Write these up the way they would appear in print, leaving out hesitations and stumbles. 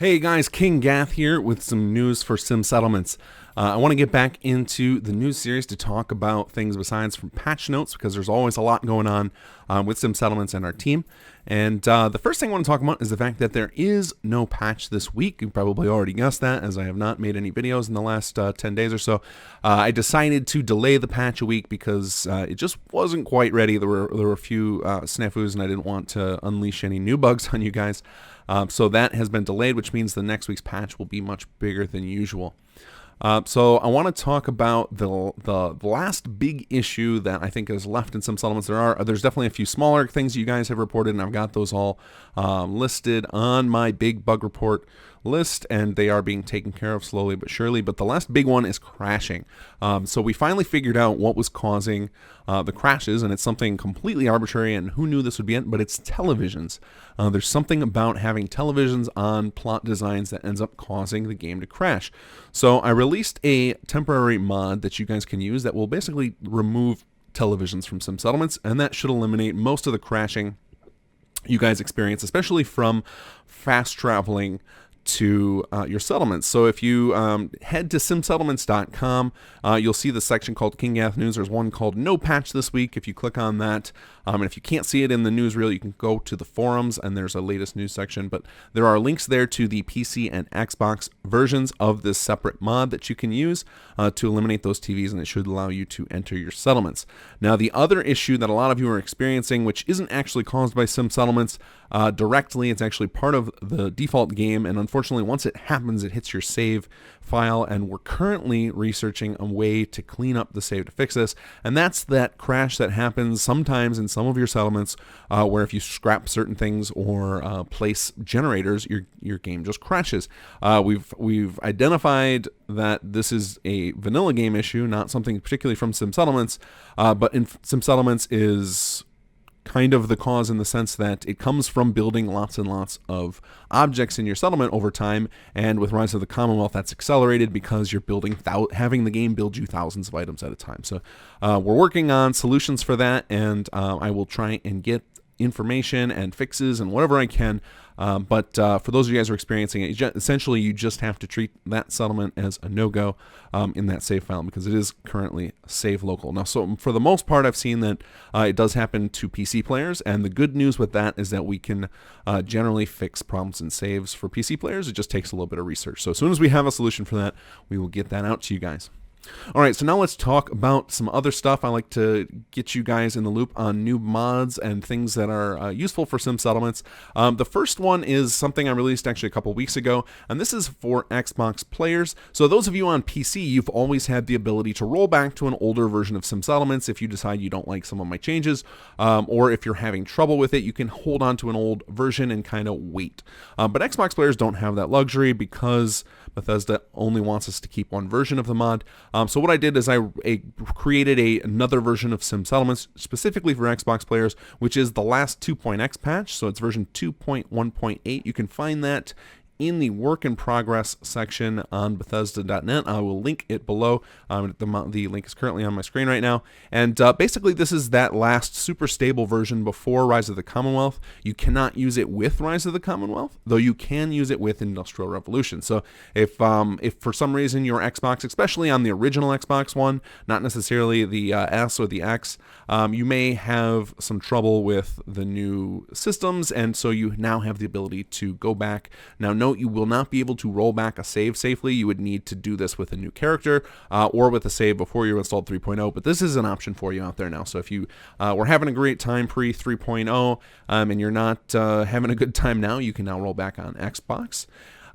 Hey guys, kinggath here with some news for sim settlements. I want to get back into the news series to talk about things besides from patch notes because there's always a lot going on with sim settlements and our team. And the first thing I want to talk about is the fact that there is no patch this week. You probably already guessed that, as I have not made any videos in the last 10 days or so. I decided to delay the patch a week because it just wasn't quite ready. There were a few snafus, and I didn't want to unleash any new bugs on you guys. So that has been delayed, which means the next week's patch will be much bigger than usual. So I want to talk about the last big issue that I think is left in some settlements. There's definitely a few smaller things you guys have reported, and I've got those all listed on my big bug report list, and they are being taken care of slowly but surely. But the last big one is crashing. So we finally figured out what was causing the crashes, and it's something completely arbitrary, and who knew this would be it, but it's televisions. There's something about having televisions on plot designs that ends up causing the game to crash. So I released a temporary mod that you guys can use that will basically remove televisions from sim settlements, and that should eliminate most of the crashing you guys experience, especially from fast traveling to your settlements. So if you head to simsettlements.com, you'll see the section called Kinggath News. There's one called No Patch this week. If you click on that, and if you can't see it in the newsreel, you can go to the forums, and there's a latest news section. But there are links there to the PC and Xbox versions of this separate mod that you can use to eliminate those TVs, and it should allow you to enter your settlements. Now, the other issue that a lot of you are experiencing, which isn't actually caused by sim settlements directly, it's actually part of the default game, and unfortunately, once it happens, it hits your save file, and we're currently researching a way to clean up the save to fix this, and that's that crash that happens sometimes in some of your settlements where if you scrap certain things or place generators, your game just crashes. We've identified that this is a vanilla game issue, not something particularly from sim settlements, but in sim settlements is kind of the cause in the sense that it comes from building lots and lots of objects in your settlement over time, and with Rise of the Commonwealth that's accelerated because you're building having the game build you thousands of items at a time. So we're working on solutions for that, and I will try and get information and fixes and whatever I can. But for those of you guys who are experiencing it, essentially you just have to treat that settlement as a no-go in that save file because it is currently save local. Now, so for the most part, I've seen that it does happen to PC players, and the good news with that is that we can generally fix problems in saves for PC players. It just takes a little bit of research. So as soon as we have a solution for that, we will get that out to you guys. All right, so now let's talk about some other stuff. I like to get you guys in the loop on new mods and things that are useful for sim settlements. The first one is something I released actually a couple weeks ago, and this is for Xbox players. So those of you on PC, you've always had the ability to roll back to an older version of sim settlements if you decide you don't like some of my changes, or if you're having trouble with it, you can hold on to an old version and kind of wait. But Xbox players don't have that luxury because Bethesda only wants us to keep one version of the mod. So what I did is I created another version of Sim Settlements specifically for Xbox players, which is the last 2.x patch. So it's version 2.1.8. You can find that in the work in progress section on Bethesda.net. I will link it below. The link is currently on my screen right now. And basically, this is that last super stable version before Rise of the Commonwealth. You cannot use it with Rise of the Commonwealth, though you can use it with Industrial Revolution. So if for some reason your Xbox, especially on the original Xbox One, not necessarily the S or the X, you may have some trouble with the new systems, and so you now have the ability to go back. Now, note, you will not be able to roll back a save safely. You would need to do this with a new character or with a save before you installed 3.0, but this is an option for you out there now. So if you were having a great time pre 3.0 and you're not having a good time now, you can now roll back on Xbox.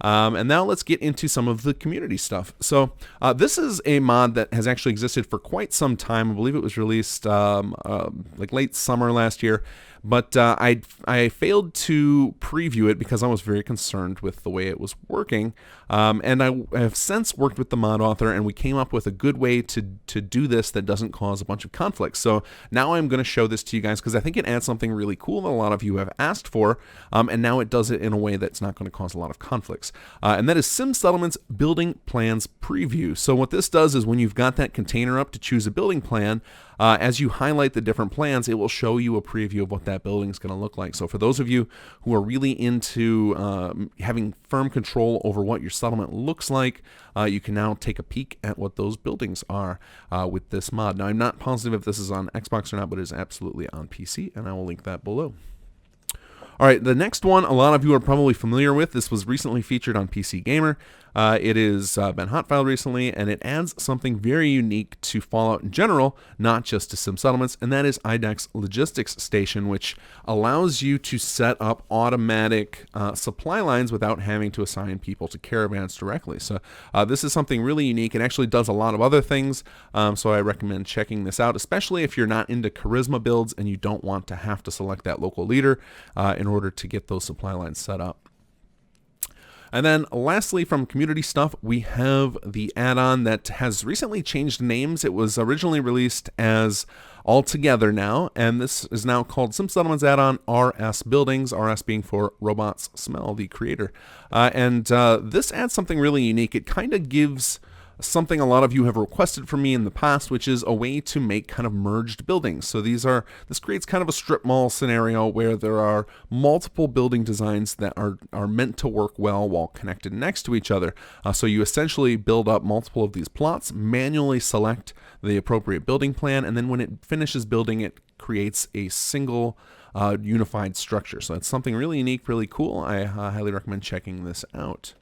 And now let's get into some of the community stuff. So this is a mod that has actually existed for quite some time. I believe it was released like late summer last year. But I failed to preview it because I was very concerned with the way it was working. And I have since worked with the mod author, and we came up with a good way to do this that doesn't cause a bunch of conflicts. So now I'm going to show this to you guys because I think it adds something really cool that a lot of you have asked for. And now it does it in a way that's not going to cause a lot of conflicts. And that is Sim Settlements Building Plans Preview. So what this does is when you've got that container up to choose a building plan, as you highlight the different plans, it will show you a preview of what that building is going to look like. So for those of you who are really into having firm control over what your settlement looks like, you can now take a peek at what those buildings are with this mod. Now, I'm not positive if this is on Xbox or not, but it is absolutely on PC, and I will link that below. All right, the next one a lot of you are probably familiar with. This was recently featured on PC Gamer. It has been hot-filed recently, and it adds something very unique to Fallout in general, not just to Sim Settlements, and that is IDEK's Logistics Station, which allows you to set up automatic supply lines without having to assign people to caravans directly. So this is something really unique. It actually does a lot of other things, so I recommend checking this out, especially if you're not into charisma builds and you don't want to have to select that local leader in order to get those supply lines set up. And then lastly, from community stuff, we have the add-on that has recently changed names. It was originally released as Altogether Now, and this is now called Sim Settlements Add-on RS Buildings, RS being for RobotsSmell, the creator. This adds something really unique. It kind of gives something a lot of you have requested from me in the past, which is a way to make kind of merged buildings. So this creates kind of a strip mall scenario where there are multiple building designs that are meant to work well while connected next to each other. So you essentially build up multiple of these plots, manually select the appropriate building plan, and then when it finishes building, it creates a single unified structure. So it's something really unique, really cool. I highly recommend checking this out.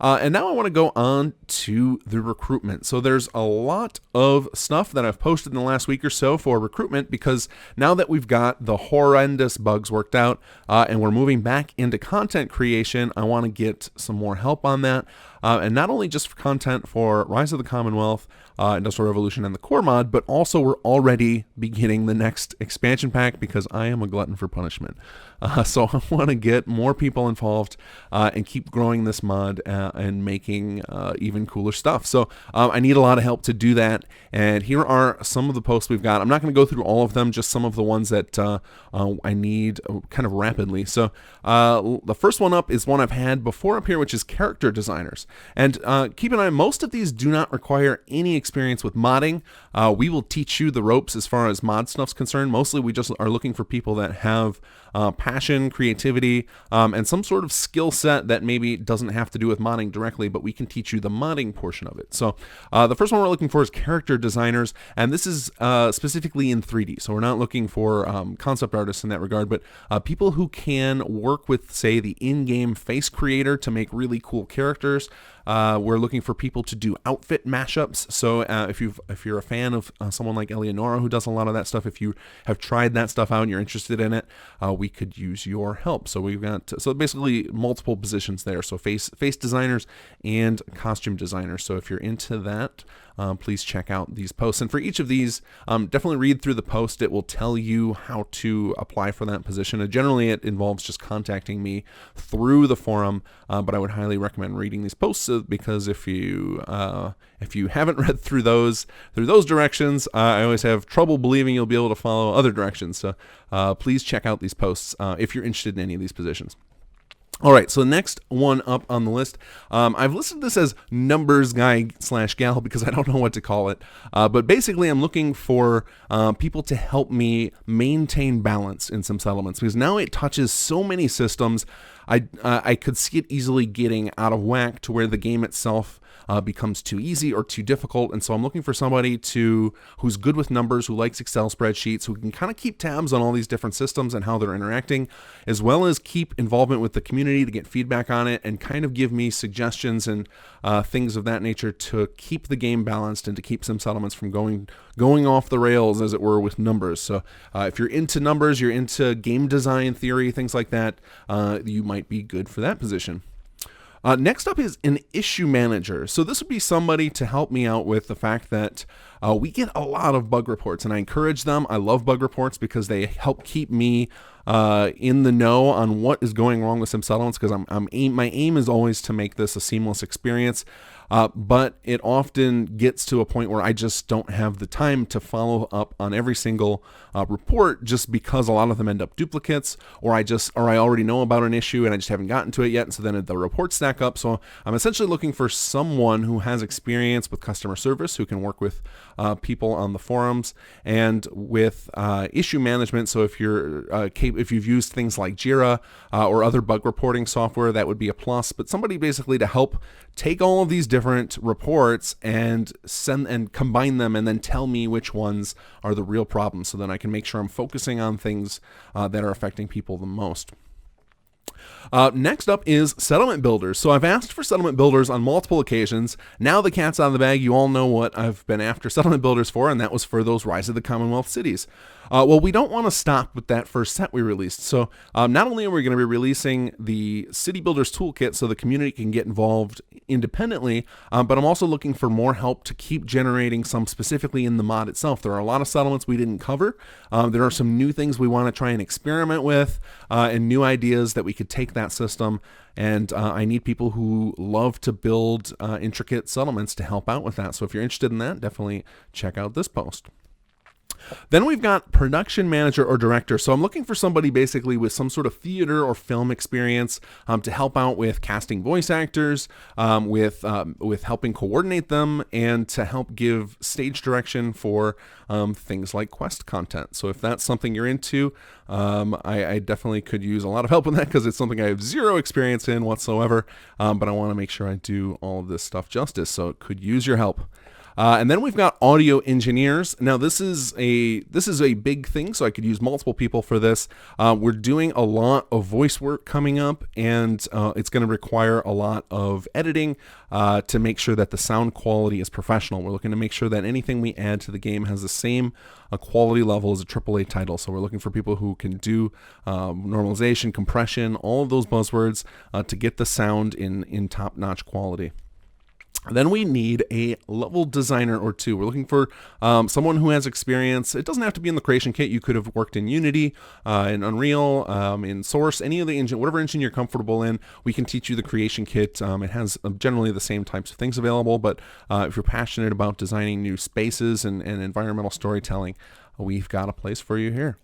And now I want to go on to the recruitment. So there's a lot of stuff that I've posted in the last week or so for recruitment, because now that we've got the horrendous bugs worked out and we're moving back into content creation, I want to get some more help on that. And not only just for content for Rise of the Commonwealth, Industrial Revolution, and the core mod, but also we're already beginning the next expansion pack because I am a glutton for punishment. So I want to get more people involved and keep growing this mod and making even cooler stuff. So I need a lot of help to do that. And here are some of the posts we've got. I'm not going to go through all of them, just some of the ones that I need kind of rapidly. So the first one up is one I've had before up here, which is character designers. And keep in mind, most of these do not require any experience with modding. We will teach you the ropes as far as mod stuff's concerned. Mostly we just are looking for people that have passion, creativity, and some sort of skill set that maybe doesn't have to do with modding directly, but we can teach you the modding portion of it. So the first one we're looking for is character designers, and this is specifically in 3D. So we're not looking for concept artists in that regard, but people who can work with, say, the in-game face creator to make really cool characters. We're looking for people to do outfit mashups. So if you're a fan of someone like Eleonora who does a lot of that stuff, if you have tried that stuff out and you're interested in it, we could use your help. So we've got basically multiple positions there. So face designers and costume designers. So if you're into that, please check out these posts. And for each of these, definitely read through the post. It will tell you how to apply for that position. And generally, it involves just contacting me through the forum. But I would highly recommend reading these posts because if you haven't read through those directions, I always have trouble believing you'll be able to follow other directions. So please check out these posts if you're interested in any of these positions. All right, so the next one up on the list, I've listed this as numbers guy / gal because I don't know what to call it. But basically, I'm looking for people to help me maintain balance in some settlements because now it touches so many systems. I could see it easily getting out of whack to where the game itself becomes too easy or too difficult. And so I'm looking for somebody who's good with numbers, who likes Excel spreadsheets, who can kind of keep tabs on all these different systems and how they're interacting, as well as keep involvement with the community to get feedback on it and kind of give me suggestions and things of that nature to keep the game balanced and to keep some settlements from going off the rails, as it were, with numbers. So if you're into numbers, you're into game design theory, things like that, you might be good for that position. Next up is an issue manager. So this would be somebody to help me out with the fact that we get a lot of bug reports, and I encourage them. I love bug reports because they help keep me in the know on what is going wrong with sim settlements, because my aim is always to make this a seamless experience. But it often gets to a point where I just don't have the time to follow up on every single report, just because a lot of them end up duplicates, or I already know about an issue and I just haven't gotten to it yet. And so then the reports stack up. So I'm essentially looking for someone who has experience with customer service, who can work with people on the forums and with issue management. So if you've used things like Jira or other bug reporting software, that would be a plus. But somebody basically to help take all of these different reports and combine them, and then tell me which ones are the real problems, so then I can make sure I'm focusing on things that are affecting people the most. Next up is settlement builders. So I've asked for settlement builders on multiple occasions. Now the cat's out of the bag. You all know what I've been after settlement builders for, and that was for those Rise of the Commonwealth cities. Well, we don't want to stop with that first set we released. So not only are we going to be releasing the City Builders Toolkit so the community can get involved independently, but I'm also looking for more help to keep generating some specifically in the mod itself. There are a lot of settlements we didn't cover. There are some new things we want to try and experiment with, and new ideas that we could take that system. And I need people who love to build intricate settlements to help out with that. So if you're interested in that, definitely check out this post. Then we've got production manager or director. So I'm looking for somebody basically with some sort of theater or film experience to help out with casting voice actors, with helping coordinate them, and to help give stage direction for things like quest content. So if that's something you're into, I definitely could use a lot of help with that, because it's something I have zero experience in whatsoever. But I want to make sure I do all of this stuff justice, so it could use your help. And then we've got audio engineers. Now this is a big thing, so I could use multiple people for this. We're doing a lot of voice work coming up, and it's going to require a lot of editing to make sure that the sound quality is professional. We're looking to make sure that anything we add to the game has the same quality level as a AAA title. So we're looking for people who can do normalization, compression, all of those buzzwords to get the sound in top-notch quality. Then we need a level designer or two. We're looking for someone who has experience. It doesn't have to be in the creation kit. You could have worked in Unity, in Unreal, in Source, any of the engine, whatever engine you're comfortable in. We can teach you the creation kit. It has generally the same types of things available, but if you're passionate about designing new spaces and environmental storytelling, we've got a place for you here.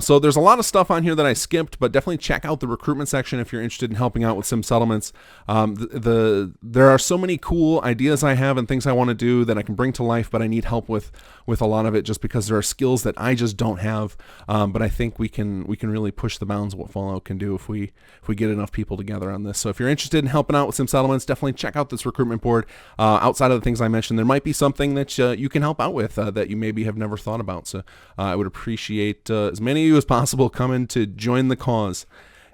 So there's a lot of stuff on here that I skipped, but definitely check out the recruitment section if you're interested in helping out with sim settlements. There are so many cool ideas I have and things I want to do that I can bring to life, but I need help with a lot of it, just because there are skills that I just don't have. But I think we can really push the bounds of what Fallout can do if we get enough people together on this. So if you're interested in helping out with sim settlements, definitely check out this recruitment board. Outside of the things I mentioned, there might be something that you can help out with that you maybe have never thought about. So I would appreciate as many of you as possible coming to join the cause.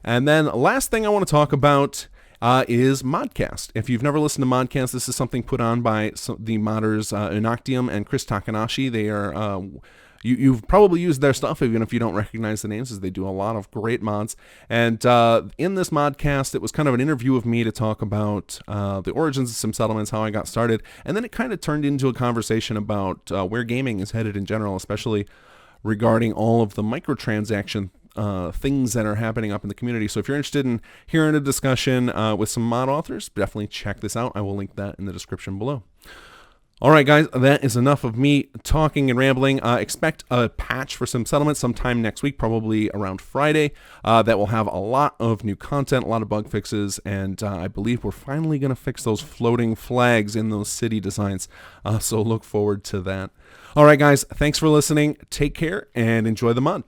And then last thing I want to talk about is Modcast. If you've never listened to Modcast, this is something put on by the modders Inoctium and Chris Takanashi. They are you've probably used their stuff even if you don't recognize the names, as they do a lot of great mods. And in this Modcast, it was kind of an interview of me to talk about the origins of sim settlements, how I got started, and then it kind of turned into a conversation about where gaming is headed in general, especially regarding all of the microtransaction things that are happening up in the community. So if you're interested in hearing a discussion with some mod authors, definitely check this out. I will link that in the description below. All right, guys, that is enough of me talking and rambling. Expect a patch for sim settlements sometime next week, probably around Friday, that will have a lot of new content, a lot of bug fixes, and I believe we're finally going to fix those floating flags in those city designs. So look forward to that. All right, guys, thanks for listening. Take care and enjoy the mod.